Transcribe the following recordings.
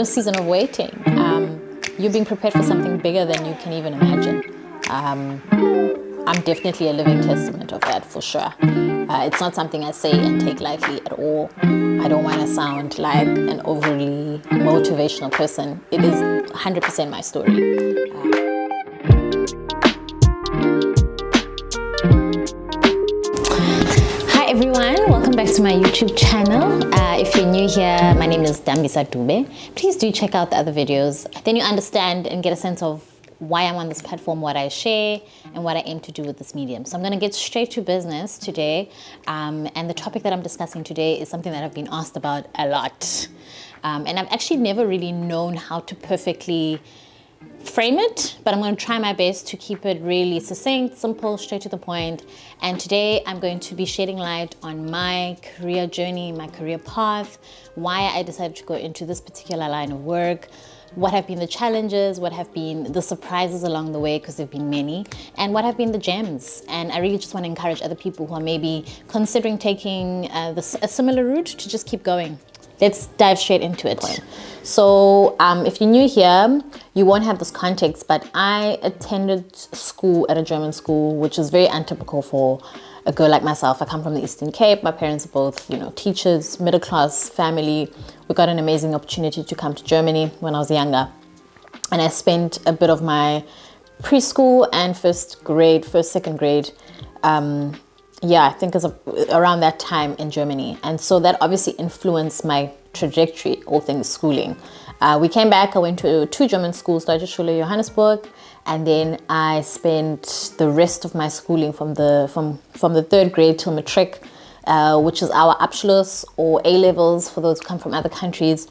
new season of waiting. You're being prepared for something bigger than you can even imagine. I'm definitely a living testament of that, for sure. It's not something I say and take lightly at all. I don't want to sound like an overly motivational person. It is 100% my story. Hi everyone, welcome back to my YouTube channel. If you're new here, my name is Dambisa Dube. Please do check out the other videos. Then you understand and get a sense of why I'm on this platform, what I share, and what I aim to do with this medium. So I'm going to get straight to business today. And the topic that I'm discussing today is something that I've been asked about a lot. And I've actually never really known how to perfectly frame it, but I'm going to try my best to keep it really succinct, simple, straight to the point. And today I'm going to be shedding light on my career journey, my career path, why I decided to go into this particular line of work, what have been the challenges, what have been the surprises along the way, because there have been many, and what have been the gems. And I really just want to encourage other people who are maybe considering taking a similar route to just keep going. Let's dive straight into it. So if you're new here, you won't have this context, but I attended school at a German school, which is very untypical for a girl like myself. I come from the Eastern Cape. My parents are both, teachers, middle class family. We got an amazing opportunity to come to Germany when I was younger. And I spent a bit of my preschool and second grade, I think it was around that time in Germany. And so that obviously influenced my trajectory, all things schooling. We came back, I went to two German schools, Deutsche Schule Johannesburg, and then I spent the rest of my schooling from the third grade till matric, which is our Abschluss or A-levels for those who come from other countries,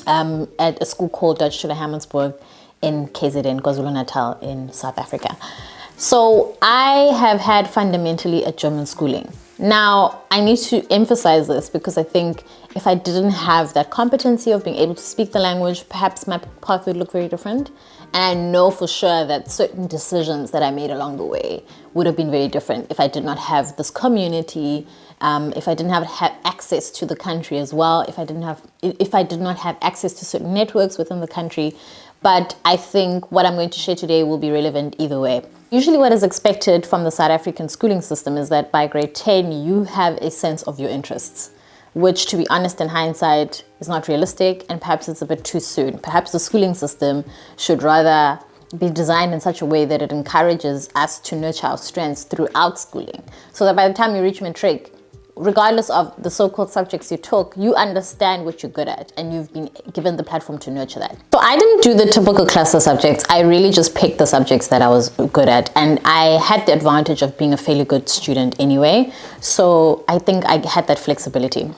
at a school called Deutsche Schule Hammansburg in KZN, KwaZulu-Natal in South Africa. So I have had fundamentally a German schooling. Now, I need to emphasize this because I think if I didn't have that competency of being able to speak the language, perhaps my path would look very different. And I know for sure that certain decisions that I made along the way would have been very different if I did not have this community, if I didn't have access to the country as well, if I did not have access to certain networks within the country. But I think what I'm going to share today will be relevant either way. Usually what is expected from the South African schooling system is that by grade 10, you have a sense of your interests, which, to be honest, in hindsight, is not realistic, and perhaps it's a bit too soon. Perhaps the schooling system should rather be designed in such a way that it encourages us to nurture our strengths throughout schooling, so that by the time you reach matric, regardless of the so-called subjects you took, you understand what you're good at and you've been given the platform to nurture that. So I didn't do the typical cluster subjects. I really just picked the subjects that I was good at, and I had the advantage of being a fairly good student anyway. So I think I had that flexibility.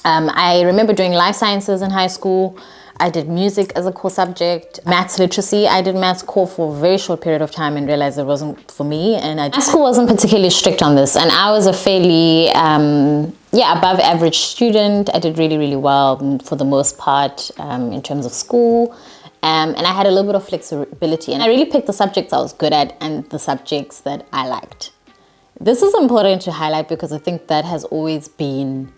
I remember doing life sciences in high school. I did music as a core subject, maths literacy. I did maths core for a very short period of time and realized it wasn't for me. And my school wasn't particularly strict on this. And I was a fairly, above average student. I did really, really well for the most part in terms of school. And I had a little bit of flexibility. And I really picked the subjects I was good at and the subjects that I liked. This is important to highlight because I think that has always been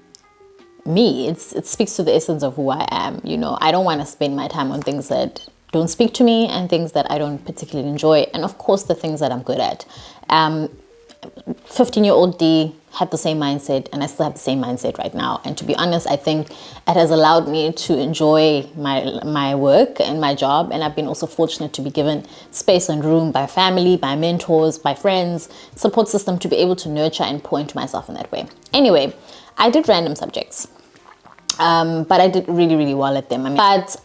me. It speaks to the essence of who I am. I don't want to spend my time on things that don't speak to me and things that I don't particularly enjoy, and of course the things that I'm good at. 15-year-old D had the same mindset, and I still have the same mindset right now. And to be honest, I think it has allowed me to enjoy my work and my job, and I've been also fortunate to be given space and room by family, by mentors, by friends, support system to be able to nurture and pour into myself in that way. Anyway, I did random subjects, but I did really, really well at them. But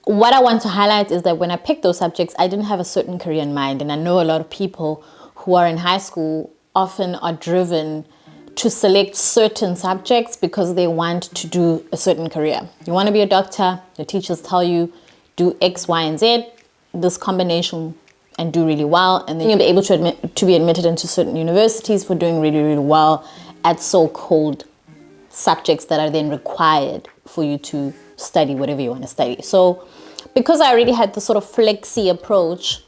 what I want to highlight is that when I picked those subjects, I didn't have a certain career in mind. And I know a lot of people who are in high school often are driven to select certain subjects because they want to do a certain career. You want to be a doctor, the teachers tell you, do X, Y, and Z, this combination, and do really well. And then you'll be able to be admitted into certain universities for doing really, really well at so-called subjects that are then required for you to study whatever you want to study. So because I already had the sort of flexi approach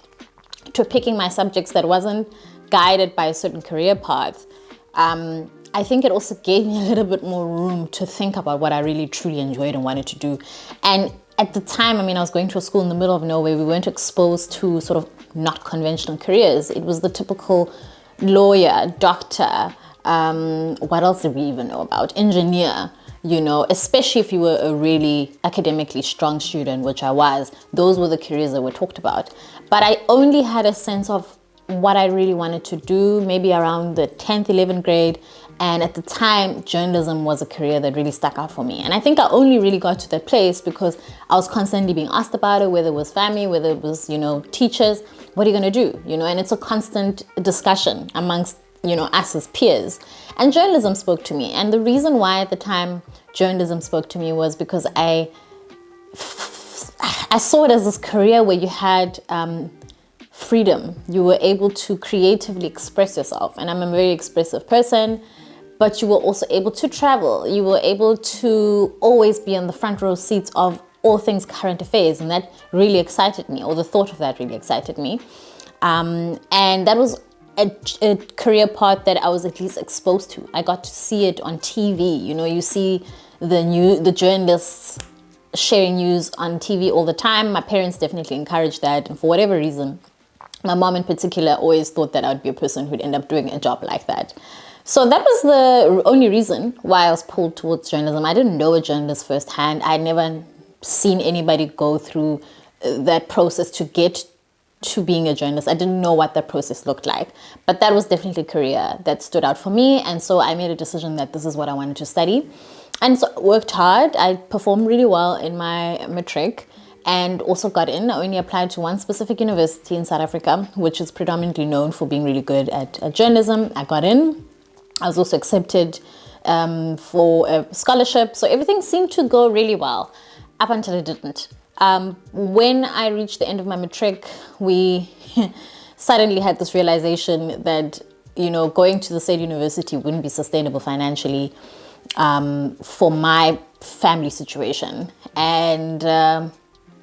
to picking my subjects that wasn't guided by a certain career path, I think it also gave me a little bit more room to think about what I really truly enjoyed and wanted to do. And at the time, I mean, I was going to a school in the middle of nowhere. We weren't exposed to sort of not conventional careers. It was the typical lawyer, doctor, what else did we even know about? Engineer, you know, especially if you were a really academically strong student, which I was. Those were the careers that were talked about. But I only had a sense of what I really wanted to do, maybe around the 10th, 11th grade. And at the time, journalism was a career that really stuck out for me. And I think I only really got to that place because I was constantly being asked about it, whether it was family, whether it was, you know, teachers. What are you going to do? You know, and it's a constant discussion amongst, you know, us as peers. And journalism spoke to me. And the reason why at the time journalism spoke to me was because I saw it as this career where you had freedom. You were able to creatively express yourself. And I'm a very expressive person, but you were also able to travel. You were able to always be on the front row seats of all things current affairs. And that really excited me, or the thought of that really excited me. And that was a career path that I was at least exposed to. I got to see it on TV. You know, you see the journalists sharing news on TV all the time. My parents definitely encouraged that. And for whatever reason, my mom in particular always thought that I would be a person who'd end up doing a job like that. So that was the only reason why I was pulled towards journalism. I didn't know a journalist firsthand. I'd never seen anybody go through that process to get to being a journalist. I didn't know what that process looked like. But that was definitely a career that stood out for me. And so I made a decision that this is what I wanted to study. And so I worked hard. I performed really well in my matric and also got in. I only applied to one specific university in South Africa, which is predominantly known for being really good at journalism. I got in. I was also accepted for a scholarship. So everything seemed to go really well up until it didn't. When I reached the end of my matric, we suddenly had this realization that, you know, going to the state university wouldn't be sustainable financially for my family situation. And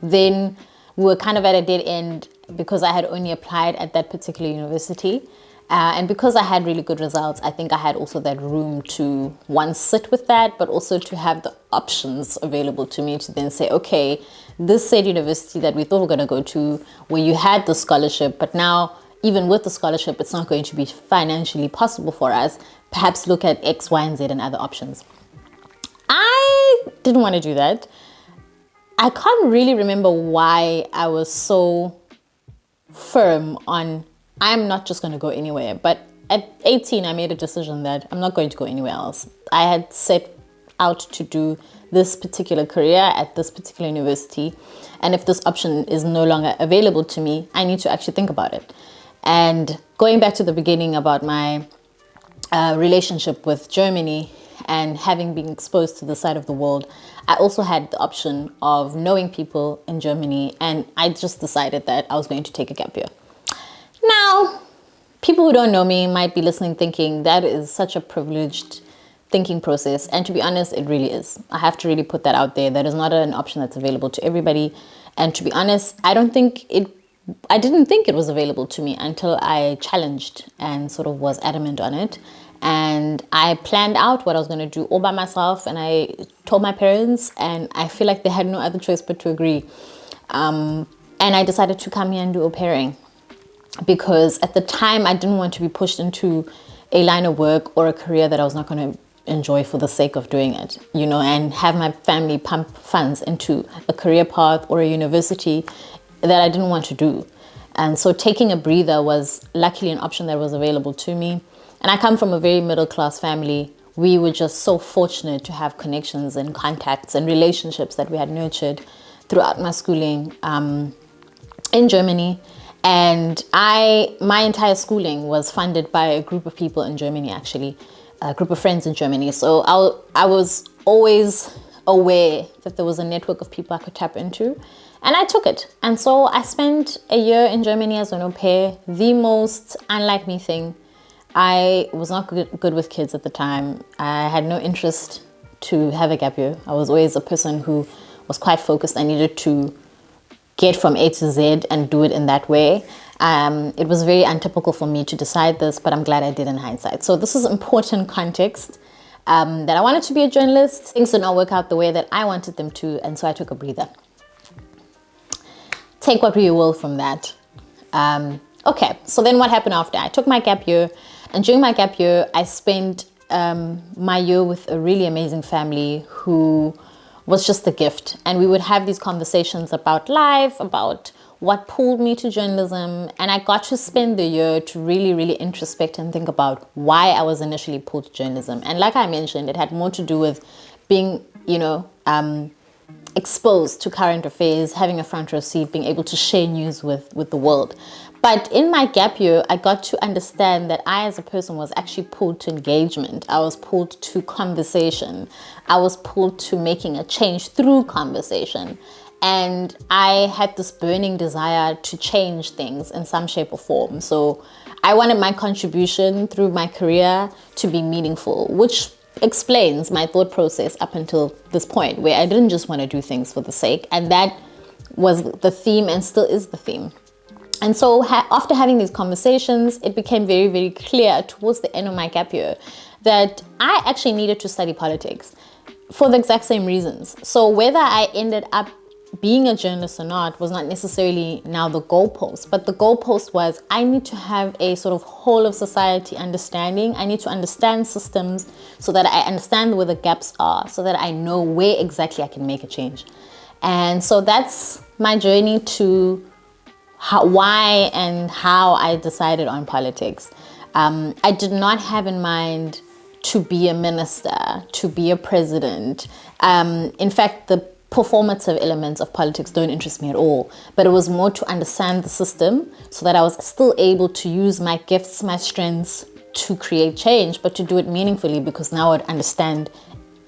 then we were kind of at a dead end because I had only applied at that particular university. And because I had really good results, I think I had also that room to, one, sit with that, but also to have the options available to me to then say, okay, this said university that we thought we were going to go to, where you had the scholarship, but now even with the scholarship, it's not going to be financially possible for us. Perhaps look at X, Y, and Z and other options. I didn't want to do that. I can't really remember why I was so firm on I'm not just going to go anywhere. But at 18, I made a decision that I'm not going to go anywhere else. I had set out to do this particular career at this particular university. And if this option is no longer available to me, I need to actually think about it. And going back to the beginning about my relationship with Germany and having been exposed to the side of the world, I also had the option of knowing people in Germany. And I just decided that I was going to take a gap year. Now, people who don't know me might be listening thinking that is such a privileged thinking process. And to be honest, it really is. I have to really put that out there. That is not an option that's available to everybody. And to be honest, I didn't think it was available to me until I challenged and sort of was adamant on it. And I planned out what I was going to do all by myself. And I told my parents, and I feel like they had no other choice but to agree. And I decided to come here and do au pairing. Because at the time, I didn't want to be pushed into a line of work or a career that I was not going to enjoy for the sake of doing it, you know, and have my family pump funds into a career path or a university that I didn't want to do. And so taking a breather was luckily an option that was available to me. And I come from a very middle-class family. We were just so fortunate to have connections and contacts and relationships that we had nurtured throughout my schooling in Germany. And my entire schooling was funded by a group of people in Germany, actually, a group of friends in Germany. So I was always aware that there was a network of people I could tap into, and I took it. And so I spent a year in Germany as an au pair. The most unlike me thing, I was not good with kids at the time. I had no interest to have a gap year. I was always a person who was quite focused. I needed to get from A to Z and do it in that way. It was very untypical for me to decide this, but I'm glad I did in hindsight. So this is important context that I wanted to be a journalist. Things did not work out the way that I wanted them to, and so I took a breather. take what we will from that. Okay, so then what happened after? I took my gap year, and during my gap year, I spent my year with a really amazing family who was just a gift. And we would have these conversations about life, about what pulled me to journalism. And I got to spend the year to really, really introspect and think about why I was initially pulled to journalism. And like I mentioned, it had more to do with being, exposed to current affairs, having a front row seat, being able to share news with the world. But in my gap year, I got to understand that I as a person was actually pulled to engagement. I was pulled to conversation. I was pulled to making a change through conversation. And I had this burning desire to change things in some shape or form. So I wanted my contribution through my career to be meaningful, which explains my thought process up until this point, where I didn't just want to do things for the sake. And that was the theme and still is the theme. And so after having these conversations, it became very, very clear towards the end of my gap year that I actually needed to study politics for the exact same reasons. So whether I ended up being a journalist or not was not necessarily now the goalpost, but the goalpost was I need to have a sort of whole of society understanding. I need to understand systems so that I understand where the gaps are, so that I know where exactly I can make a change. And so that's my journey to why and how I decided on politics. I did not have in mind to be a minister, to be a president. In fact, the performative elements of politics don't interest me at all, but it was more to understand the system so that I was still able to use my gifts, my strengths to create change, but to do it meaningfully, because now I'd understand,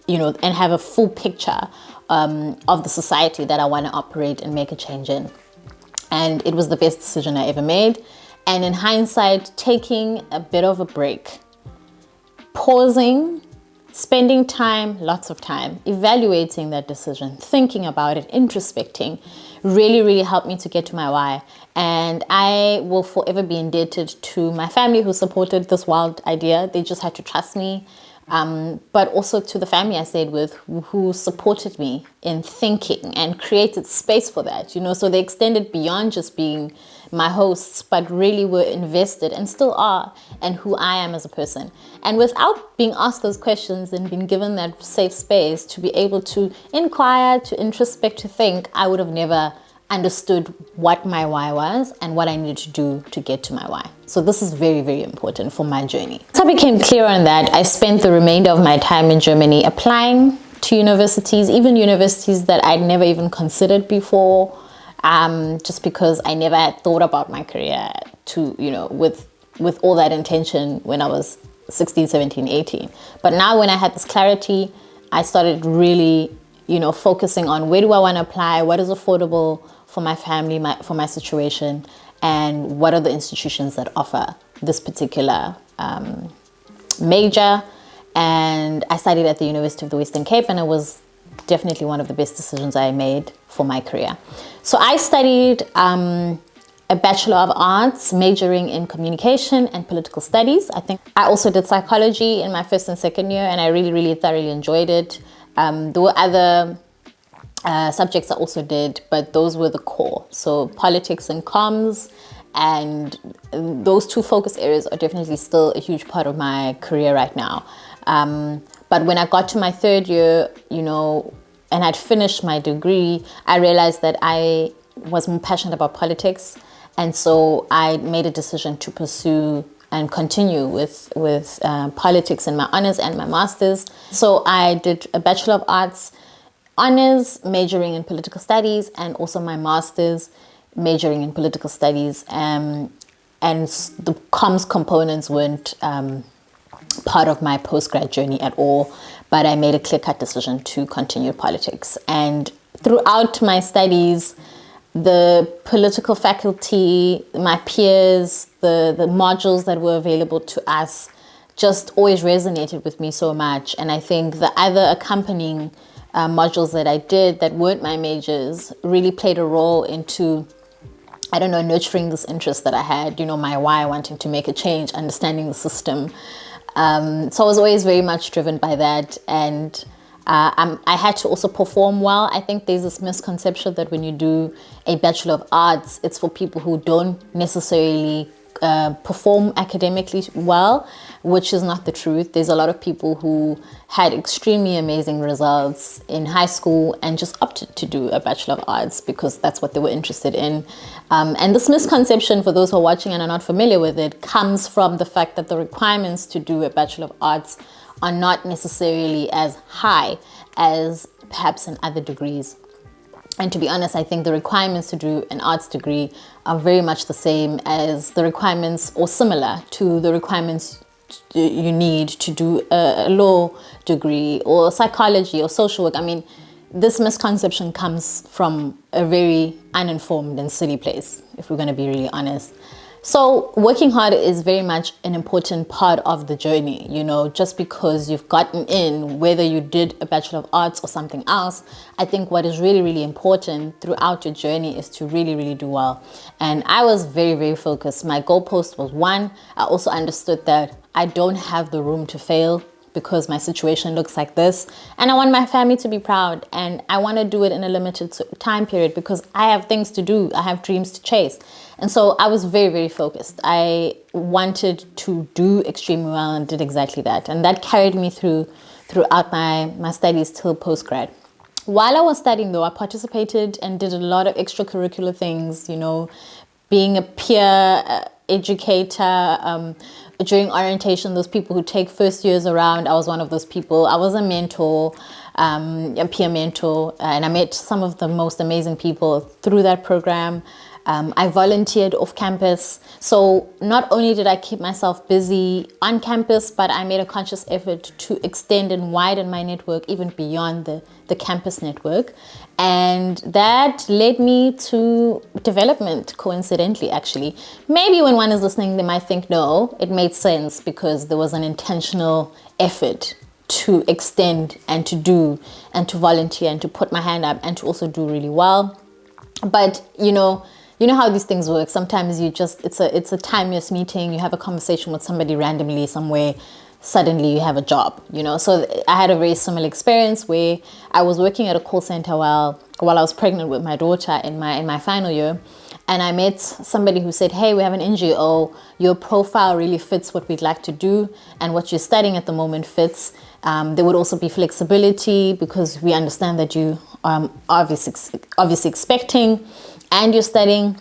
and have a full picture of the society that I want to operate and make a change in. And it was the best decision I ever made. And in hindsight, taking a bit of a break, pausing, spending time, lots of time, evaluating that decision, thinking about it, introspecting, really, really helped me to get to my why. And I will forever be indebted to my family who supported this wild idea. They just had to trust me. But also to the family I stayed with who supported me in thinking and created space for that, so they extended beyond just being my hosts, but really were invested and still are in who I am as a person. And without being asked those questions and being given that safe space to be able to inquire, to introspect, to think, I would have never understood what my why was and what I needed to do to get to my why. So this is very, very important for my journey. So I became clear on that. I spent the remainder of my time in Germany applying to universities, even universities that I'd never even considered before, just because I never had thought about my career with all that intention when I was 16, 17, 18. But now when I had this clarity, I started really focusing on where do I want to apply, what is affordable for my family, for my situation, and what are the institutions that offer this particular major. And I studied at the University of the Western Cape, and it was definitely one of the best decisions I made for my career. So I studied a Bachelor of Arts, majoring in communication and political studies. I also did psychology in my first and second year, and I really, really thoroughly enjoyed it. There were other subjects I also did, but those were the core. So politics and comms, and those two focus areas are definitely still a huge part of my career right now. But when I got to my third year, and I'd finished my degree, I realized that I was more passionate about politics. And so I made a decision to pursue and continue with politics in my honors and my masters. So I did a Bachelor of Arts honors, majoring in political studies, and also my masters, majoring in political studies. And the comms components weren't part of my postgrad journey at all, but I made a clear-cut decision to continue politics. And throughout my studies, the political faculty, my peers, the modules that were available to us just always resonated with me so much. And I think the other accompanying modules that I did that weren't my majors really played a role into, nurturing this interest that I had, my why, wanting to make a change, understanding the system. So I was always very much driven by that. And I had to also perform well. I think there's this misconception that when you do a Bachelor of Arts, it's for people who don't necessarily perform academically well, which is not the truth. There's a lot of people who had extremely amazing results in high school and just opted to do a Bachelor of Arts because that's what they were interested in. And this misconception, for those who are watching and are not familiar with it, comes from the fact that the requirements to do a Bachelor of Arts are not necessarily as high as perhaps in other degrees. And to be honest, I think the requirements to do an arts degree are very much the same as the requirements, or similar to the requirements you need to do a law degree or psychology or social work. I mean, this misconception comes from a very uninformed and silly place, if we're going to be really honest. So working hard is very much an important part of the journey. You know, just because you've gotten in, whether you did a Bachelor of Arts or something else, I think what is really, really important throughout your journey is to really, really do well. And I was very, very focused. My goalpost was one. I also understood that I don't have the room to fail because my situation looks like this, and I want my family to be proud, and I want to do it in a limited time period because I have things to do, I have dreams to chase. And so I was very, very focused. I wanted to do extremely well and did exactly that, and that carried me throughout my studies till postgrad. While I was studying though, I participated and did a lot of extracurricular things, you know, being a peer educator. During orientation, those people who take first years around, I was one of those people. I was a mentor, a peer mentor, and I met some of the most amazing people through that program. I volunteered off campus. So not only did I keep myself busy on campus, but I made a conscious effort to extend and widen my network even beyond the campus network. And that led me to development, coincidentally, actually. Maybe when one is listening, they might think, no, it made sense because there was an intentional effort to extend and to do and to volunteer and to put my hand up and to also do really well. But, you know how these things work. Sometimes it's a timeless meeting. You have a conversation with somebody randomly somewhere. Suddenly you have a job, you know. So I had a very similar experience where I was working at a call center while I was pregnant with my daughter in my final year. And I met somebody who said, hey, we have an NGO. Your profile really fits what we'd like to do. And what you're studying at the moment fits. There would also be flexibility because we understand that you obviously expecting and you're studying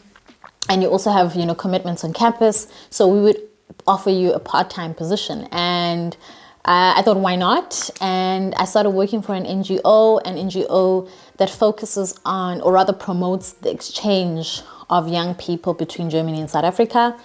and you also have, you know, commitments on campus. So we would offer you a part-time position. And I thought, why not? And I started working for an NGO that focuses on, or rather promotes, the exchange of young people between Germany and South Africa.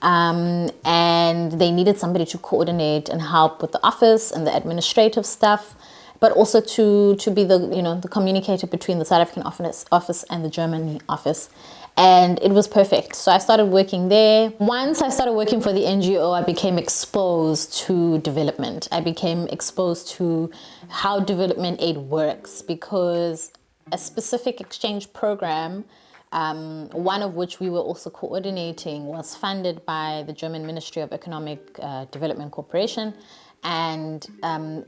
And they needed somebody to coordinate and help with the office and the administrative stuff, but also to be the communicator between the South African office and the Germany office. And it was perfect. So I started working there. Once I started working for the NGO, I became exposed to development. I became exposed to how development aid works, because a specific exchange program, one of which we were also coordinating, was funded by the German Ministry of Economic Development Corporation. And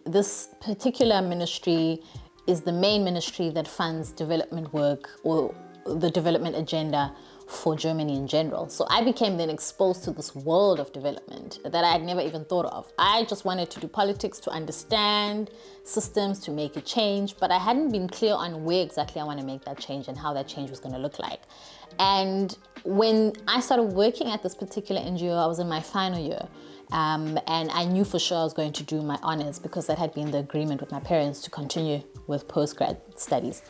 this particular ministry is the main ministry that funds development work, or the development agenda for Germany in general. So I became then exposed to this world of development that I had never even thought of. I just wanted to do politics, to understand systems, to make a change, but I hadn't been clear on where exactly I want to make that change and how that change was going to look like. And when I started working at this particular NGO, I was in my final year. And I knew for sure I was going to do my honors because that had been the agreement with my parents to continue with postgrad studies.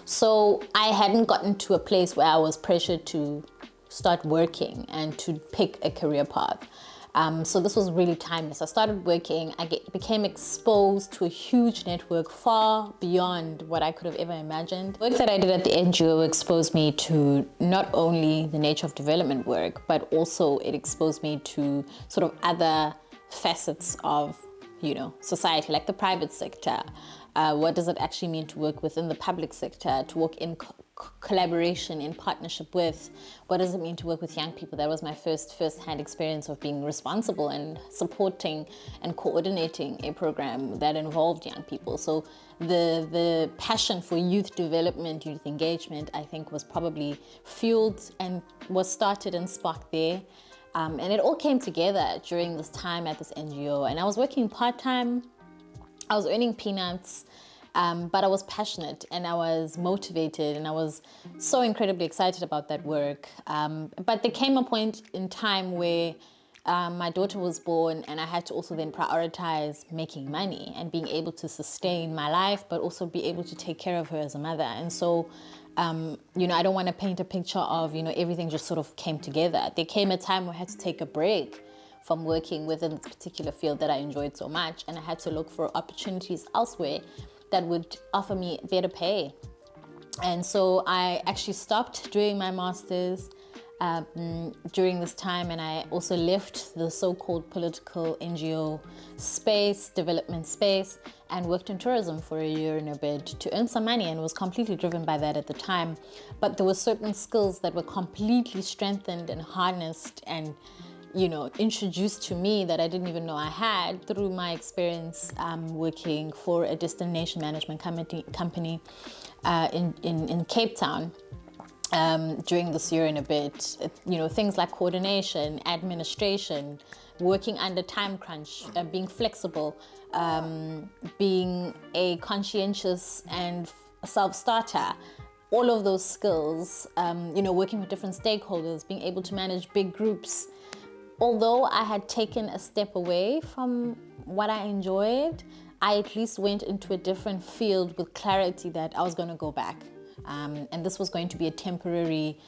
So I hadn't gotten to a place where I was pressured to start working and to pick a career path. So this was really timeless. I started working, became exposed to a huge network far beyond what I could have ever imagined. The work that I did at the NGO exposed me to not only the nature of development work, but also it exposed me to sort of other facets of society, like the private sector. What does it actually mean to work within the public sector, to work in collaboration, in partnership with? What does it mean to work with young people? That was my first-hand experience of being responsible and supporting and coordinating a program that involved young people. So the passion for youth development, youth engagement, I think was probably fueled and was started and sparked there. And it all came together during this time at this NGO. And I was working part-time. I was earning peanuts, but I was passionate and I was motivated and I was so incredibly excited about that work. But there came a point in time where my daughter was born and I had to also then prioritize making money and being able to sustain my life, but also be able to take care of her as a mother. And so, I don't want to paint a picture of, everything just sort of came together. There came a time where I had to take a break from working within this particular field that I enjoyed so much, and I had to look for opportunities elsewhere that would offer me better pay. And so I actually stopped doing my master's during this time, and I also left the so-called political NGO space, development space, and worked in tourism for a year and a bit to earn some money, and was completely driven by that at the time. But there were certain skills that were completely strengthened and harnessed and introduced to me that I didn't even know I had through my experience working for a destination management company in Cape Town during this year and a bit. Things like coordination, administration, working under time crunch, being flexible, being a conscientious and self-starter. All of those skills, working with different stakeholders, being able to manage big groups. Although I had taken a step away from what I enjoyed, I at least went into a different field with clarity that I was going to go back. And this was going to be a temporary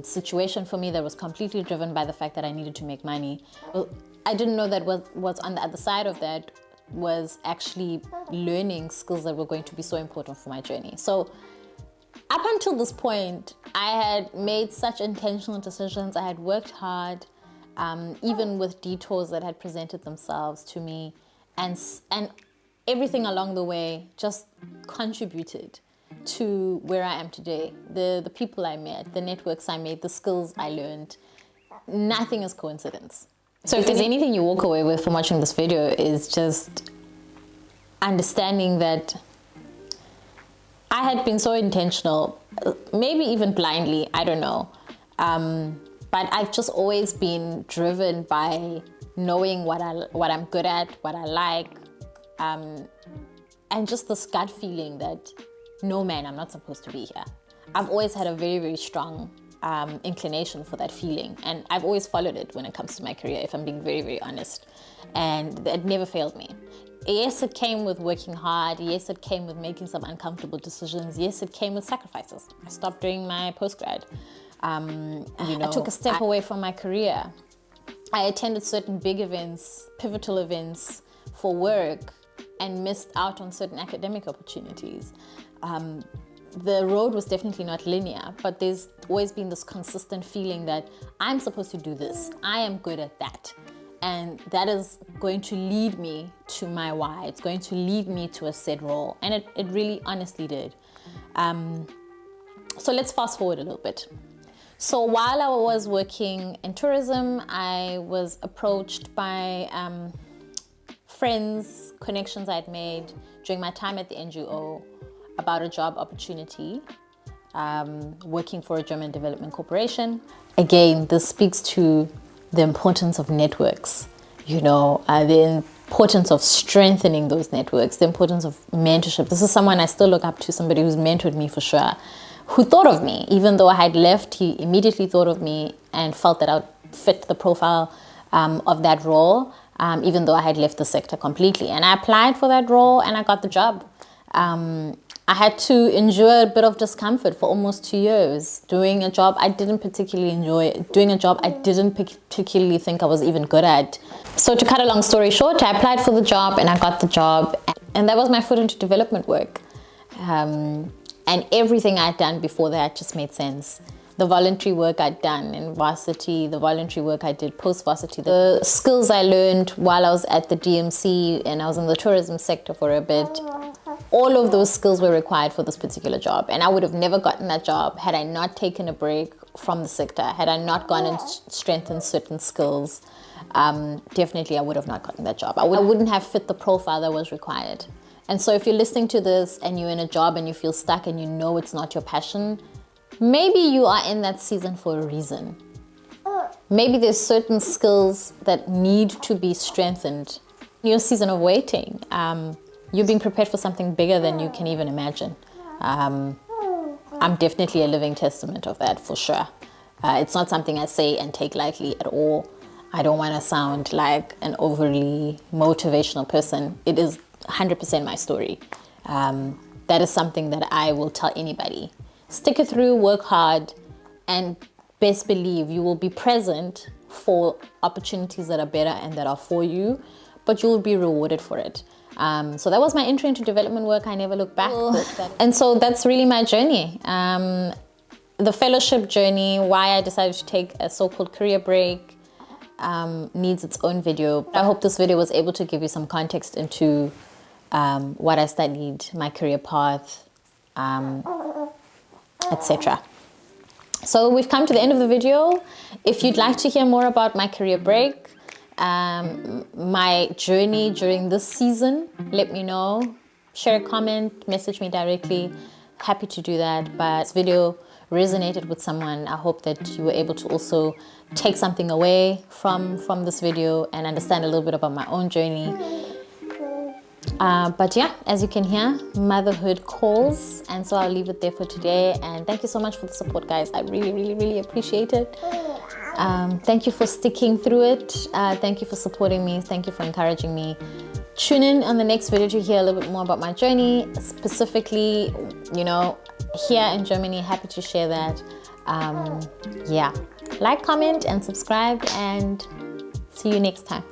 situation for me that was completely driven by the fact that I needed to make money. Well, I didn't know that what's on the other side of that was actually learning skills that were going to be so important for my journey. So up until this point, I had made such intentional decisions. I had worked hard. Even with detours that had presented themselves to me, and everything along the way just contributed to where I am today. The people I met, the networks I made, the skills I learned, nothing is coincidence. So if there's anything you walk away with from watching this video, is just understanding that I had been so intentional, maybe even blindly, I don't know. But I've just always been driven by knowing what I'm good at, what I like, and just this gut feeling that, no man, I'm not supposed to be here. I've always had a very, very strong inclination for that feeling, and I've always followed it when it comes to my career, if I'm being very, very honest, and it never failed me. Yes, it came with working hard. Yes, it came with making some uncomfortable decisions. Yes, it came with sacrifices. I stopped doing my postgrad. I took a step away from my career. I attended certain big events, pivotal events for work, and missed out on certain academic opportunities. The road was definitely not linear, but there's always been this consistent feeling that I'm supposed to do this. I am good at that. And that is going to lead me to my why. It's going to lead me to a set role. And it really honestly did. So let's fast forward a little bit. So while I was working in tourism, I was approached by friends, connections I'd made during my time at the NGO about a job opportunity working for a German development corporation. Again, this speaks to the importance of networks, the importance of strengthening those networks, the importance of mentorship. This is someone I still look up to, somebody who's mentored me for sure, who thought of me. Even though I had left, he immediately thought of me and felt that I would fit the profile of that role, even though I had left the sector completely. And I applied for that role and I got the job. I had to endure a bit of discomfort for almost 2 years, doing a job I didn't particularly enjoy, doing a job I didn't particularly think I was even good at. So to cut a long story short, I applied for the job and I got the job. And that was my foot into development work. And everything I'd done before that just made sense. the voluntary work I'd done in varsity, the voluntary work I did post-varsity, the skills I learned while I was at the DMC and I was in the tourism sector for a bit, all of those skills were required for this particular job. And I would have never gotten that job had I not taken a break from the sector, had I not gone and strengthened certain skills. Definitely I would have not gotten that job. I wouldn't have fit the profile that was required. And so if you're listening to this and you're in a job and you feel stuck and you know it's not your passion, maybe you are in that season for a reason. Maybe there's certain skills that need to be strengthened. Your season of waiting, you're being prepared for something bigger than you can even imagine. I'm definitely a living testament of that, for sure. It's not something I say and take lightly at all. I don't want to sound like an overly motivational person. It is 100% my story. That is something that I will tell anybody. Stick it through, work hard, and best believe you will be present for opportunities that are better and that are for you, but you will be rewarded for it. So that was my entry into development work. I never look back. And so that's really my journey. The fellowship journey, why I decided to take a so-called career break, needs its own video. I hope this video was able to give you some context into what I studied, my career path, etc. So we've come to the end of the video. If you'd like to hear more about my career break, my journey during this season, let me know. Share a comment, message me directly. Happy to do that. But this video resonated with someone. I hope that you were able to also take something away from this video and understand a little bit about my own journey. But yeah, as you can hear, motherhood calls, and so I'll leave it there for today. And thank you so much for the support, guys. I really, really, really appreciate it. Thank you for sticking through it. Thank you for supporting me. Thank you for encouraging me. Tune in on the next video to hear a little bit more about my journey, specifically, you know, here in Germany. Happy to share that. Yeah, like, comment, and subscribe, and see you next time.